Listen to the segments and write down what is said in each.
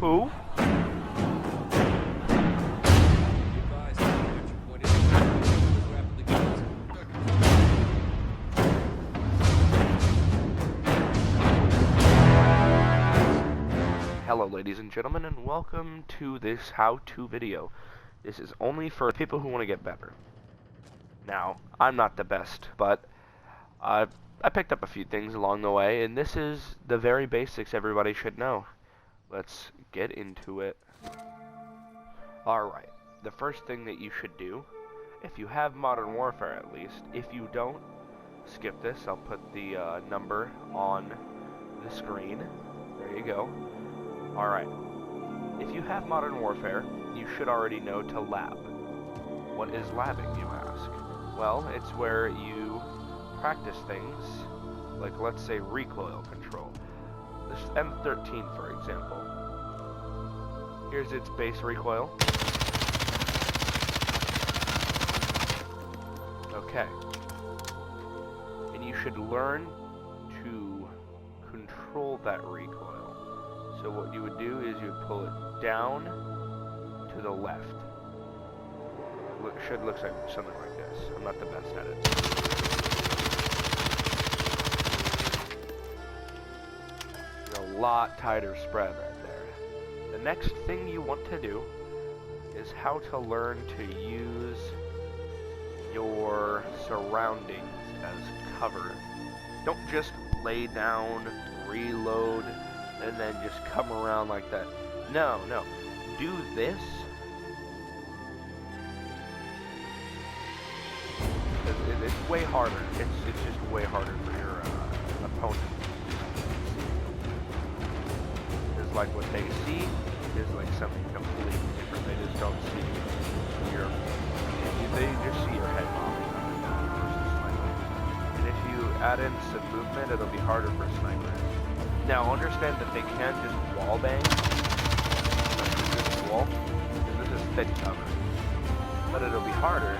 Who? Hello ladies and gentlemen, and welcome to this how-to video. This is only for people who want to get better. Now, I'm not the best, but I picked up a few things along the way, and this is the very basics everybody should know. Let's get into it. Alright, the first thing that you should do, if you have Modern Warfare at least, if you don't, skip this. I'll put the number on the screen. There you go. Alright, if you have Modern Warfare, you should already know to lab. What is labbing, you ask? Well, it's where you practice things, like let's say recoil control. This M13, for example. Here's its base recoil. Okay. And you should learn to control that recoil. So what you would do is you would pull it down to the left. Should look like something like this. I'm not the best at it. A lot tighter spread right there. The next thing you want to do is how to learn to use your surroundings as cover. Don't just lay down, reload, and then just come around like that. No. Do this. It's way harder. It's just way harder for your opponent. It's like what they see is like something completely different. They just don't see your. They just see your head bobbing versus sniper. And if you add in some movement, it'll be harder for snipers. Now understand that they can just wall bang. Like this wall. This is thick cover, but it'll be harder.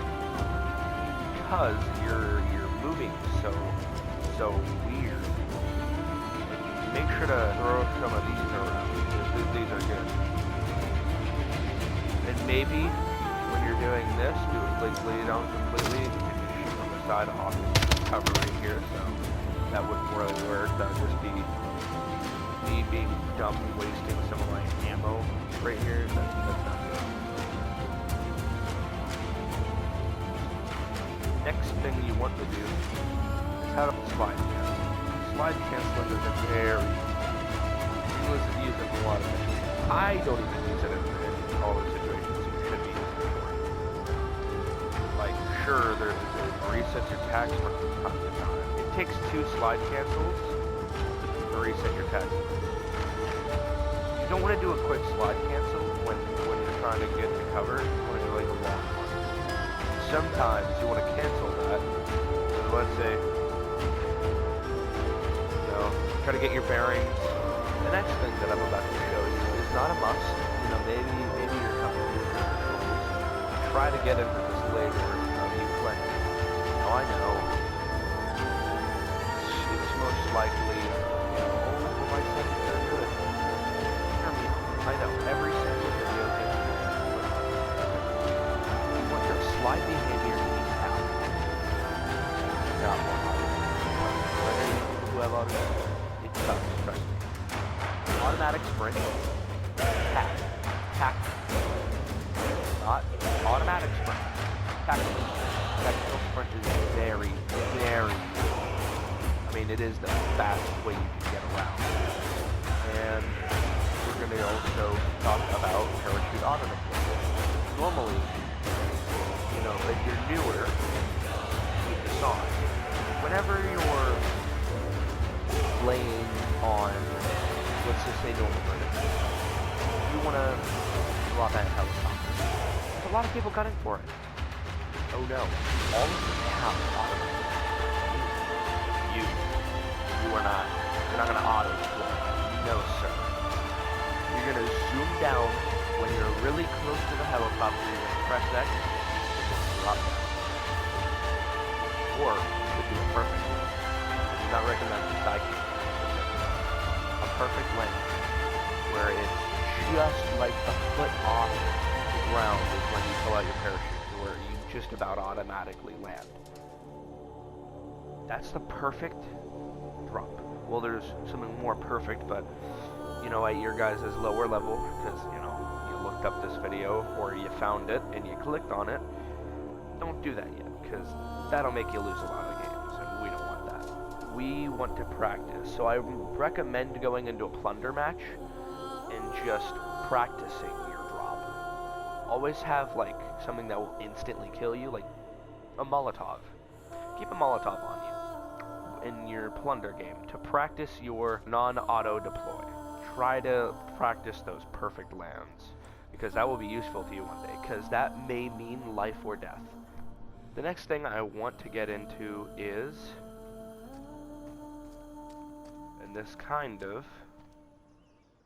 Because you're moving so weird. Make sure to throw some of these around because these are good. And maybe when you're doing this, do it completely down completely. You can just shoot from the side off this cover right here. So that wouldn't really work. That would just be me being dumb, wasting some of my ammo right here. That's not good. Next thing you want to do is how to slide cancel. Slide canceling is a very use it in a lot of things. I don't even use it in all the situations you should be using it for. Like, sure, there's a reset your tags from time to time. It takes 2 slide cancels to reset your tags. You don't want to do a quick slide cancel when you're trying to get to cover. You want to do like a long one. Sometimes you want to cancel that. So let's say, try to get your bearings. The next thing that I'm about to show you is not a must. Maybe you're coming to your controls. Try to get into this later. You plenty. Now I know it's most likely, my settings are good. I know every single video game. Slide behavior needs out. Not one who have automatic. It's tough, trust me. Automatic sprint. Tack. Not automatic sprint. Tactical. Tactical sprint is very, very it is the fastest way you can get around. And we're going to also talk about parachute auto deployment. Normally, if you're newer, keep this on. Whenever you're laying on, let's just say normal vertical, you want to drop out helicopter. There's a lot of people gunning for it. Oh no, all of them have auto. You're not going to auto deploy. No, sir. You're going to zoom down when you're really close to the helicopter. You're going to press X, drop down. Or, to do it perfectly, I do not recommend the side camera. A perfect lens where it's just like a foot off the ground is when you pull out your parachute, where you just about automatically land. That's the perfect drop. Well, there's something more perfect, but you know, at your guys' lower level, because you know, you looked up this video or you found it and you clicked on it, don't do that yet, because that'll make you lose a lot of games, and we don't want that. We want to practice, so I recommend going into a plunder match and just practicing your drop. Always have like something that will instantly kill you, like a Molotov. Keep a Molotov on you in your plunder game to practice your non-auto deploy. Try to practice those perfect lands, because that will be useful to you one day, because that may mean life or death. The next thing I want to get into is, and this kind of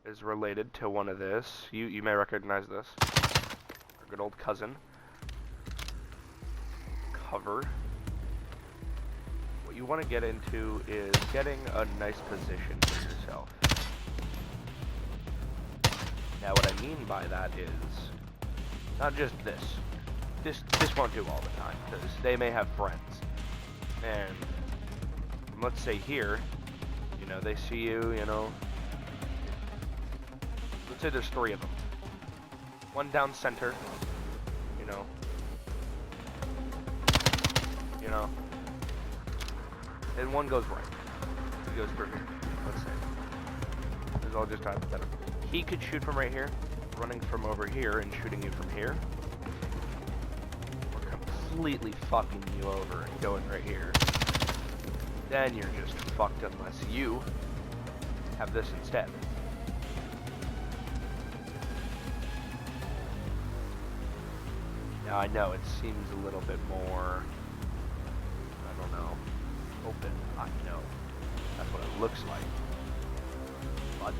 is related to one of this. You may recognize this. Our good old cousin. Cover. What you want to get into is getting a nice position for yourself. Now what I mean by that is not just this. This won't do all the time, because they may have friends. And let's say here, you know, they see you, you know, let's say there's 3 of them. One down center, you know, and one goes right. He goes through here, let's say. This is all just hypothetical. He could shoot from right here, running from over here and shooting you from here, or completely fucking you over and going right here. Then you're just fucked unless you have this instead. Now I know it seems a little bit more, I don't know, open. I know. That's what it looks like. But,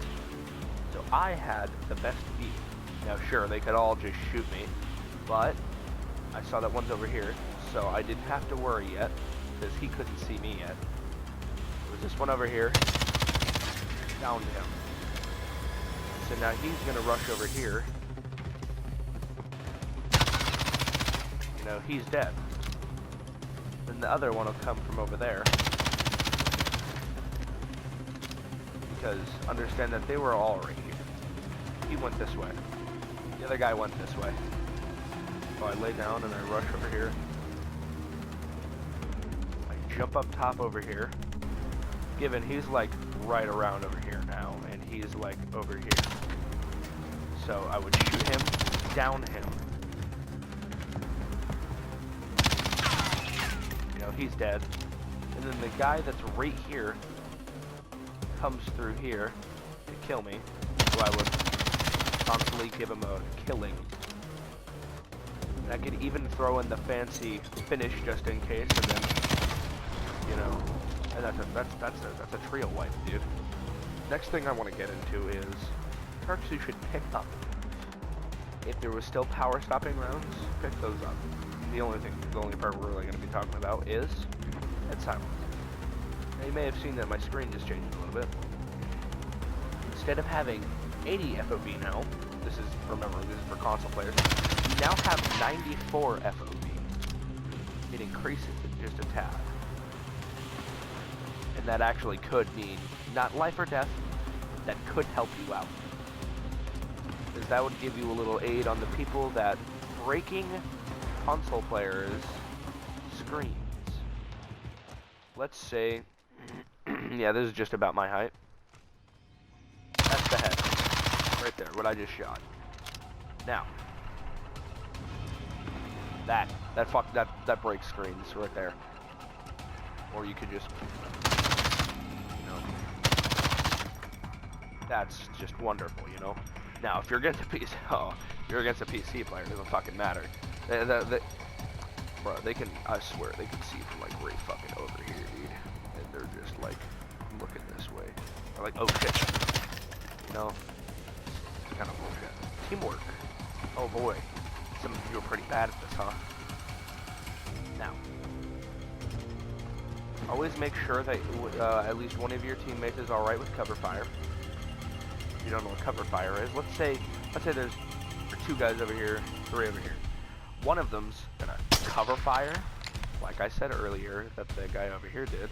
so I had the best view. Now sure, they could all just shoot me, but I saw that one's over here, so I didn't have to worry yet, because he couldn't see me yet. It was this one over here, downed him. So now he's gonna rush over here. You know, he's dead. Then the other one will come from over there. Because understand that they were all right here. He went this way. The other guy went this way. So I lay down and I rush over here. I jump up top over here. Given he's like right around over here now, and he's like over here. So I would shoot him, down him. You know, he's dead. And then the guy that's right here comes through here to kill me. So I would constantly give him a killing. And I could even throw in the fancy finish just in case, and then, you know, and that's a trio wipe, dude. Next thing I want to get into is perks you should pick up. If there was still power stopping rounds, pick those up. The only part we're really going to be talking about is head silence. Now you may have seen that my screen just changed a little bit. Instead of having 80 FOV now, remember, this is for console players, you now have 94 FOV. It increases it just a tad. And that actually could mean not life or death, that could help you out. Because that would give you a little aid on the people that breaking console players' screens. Let's say, yeah, this is just about my height. That's the head, right there, what I just shot. Now, that breaks screens right there. Or you could just, you know, that's just wonderful, you know. Now, if you're against a PC player, it doesn't fucking matter. Bro, they can, I swear, they can see from like right fucking over here, dude. And they're just like looking this way. They're like, oh shit. You know, it's kind of bullshit. Teamwork. Oh boy. Some of you are pretty bad at this, huh? Now, always make sure that at least one of your teammates is alright with cover fire. you don't know what cover fire is, let's say there's 2 guys over here, 3 over here. One of them's gonna cover fire, like I said earlier that the guy over here did.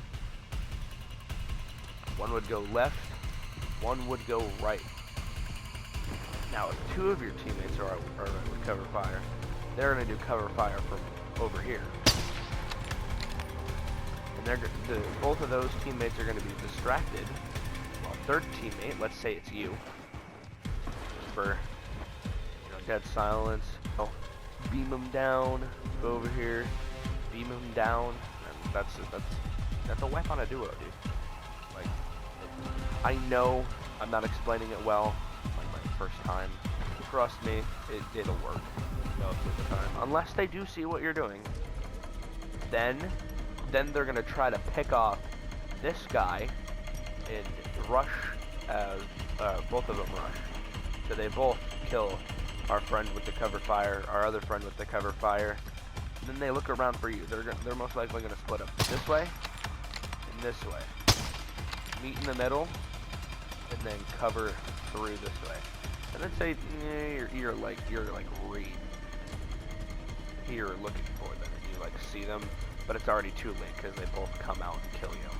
One would go left, one would go right. Now, if 2 of your teammates are with cover fire, they're gonna do cover fire from over here. And both of those teammates are gonna be distracted. While third teammate, let's say it's you, just for dead silence. Oh, beam them down. Go over here, beam them down. And that's a weapon of duo, dude. Like, I know I'm not explaining it well, like my first time. Trust me, it'll work most of the time. Unless they do see what you're doing, then they're gonna try to pick off this guy and rush. Both of them rush, so they both kill our friend with the cover fire, our other friend with the cover fire. And then they look around for you. They're most likely gonna split up this way and this way. Meet in the middle, and then cover through this way. And then say you're like right here looking for them, and you like see them, but it's already too late because they both come out and kill you.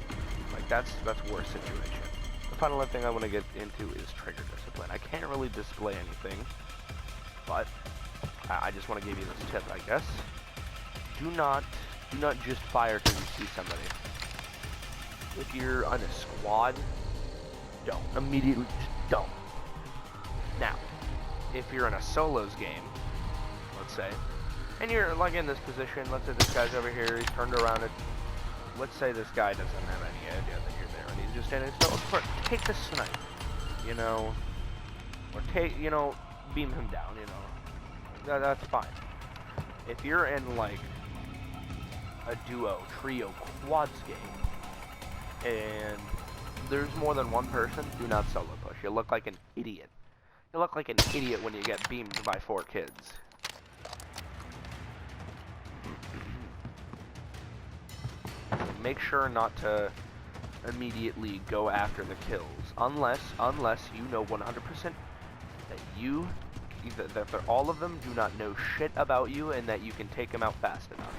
Like that's worst situation. The final thing I want to get into is trigger discipline. I can't really display anything, but I just want to give you this tip, I guess. Do not just fire because you see somebody. If you're on a squad, don't. Immediately just don't. Now, if you're in a solos game, let's say, and you're like in this position, let's say this guy's over here, he's turned around, let's say this guy doesn't have any idea that you're there, and he's just standing still, take the snipe, or beam him down, that's fine. If you're in like a duo, trio, quads game, and there's more than one person, do not solo push. You look like an idiot. You look like an idiot when you get beamed by 4 kids. Make sure not to immediately go after the kills, unless you know 100% that all of them do not know shit about you and that you can take them out fast enough.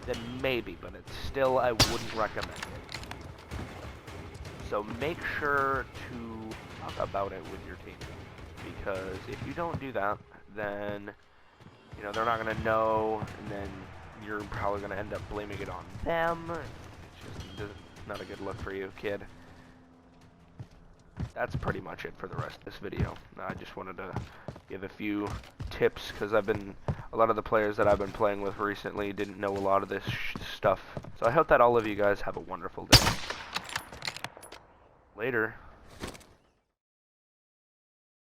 Then maybe, but it's still, I wouldn't recommend it. So make sure to talk about it with your team, because if you don't do that, then they're not gonna know, and then you're probably gonna end up blaming it on them. It's just not a good look for you, kid. That's pretty much it for the rest of this video. I just wanted to give a few tips, because a lot of the players that I've been playing with recently didn't know a lot of this stuff. So I hope that all of you guys have a wonderful day. Later.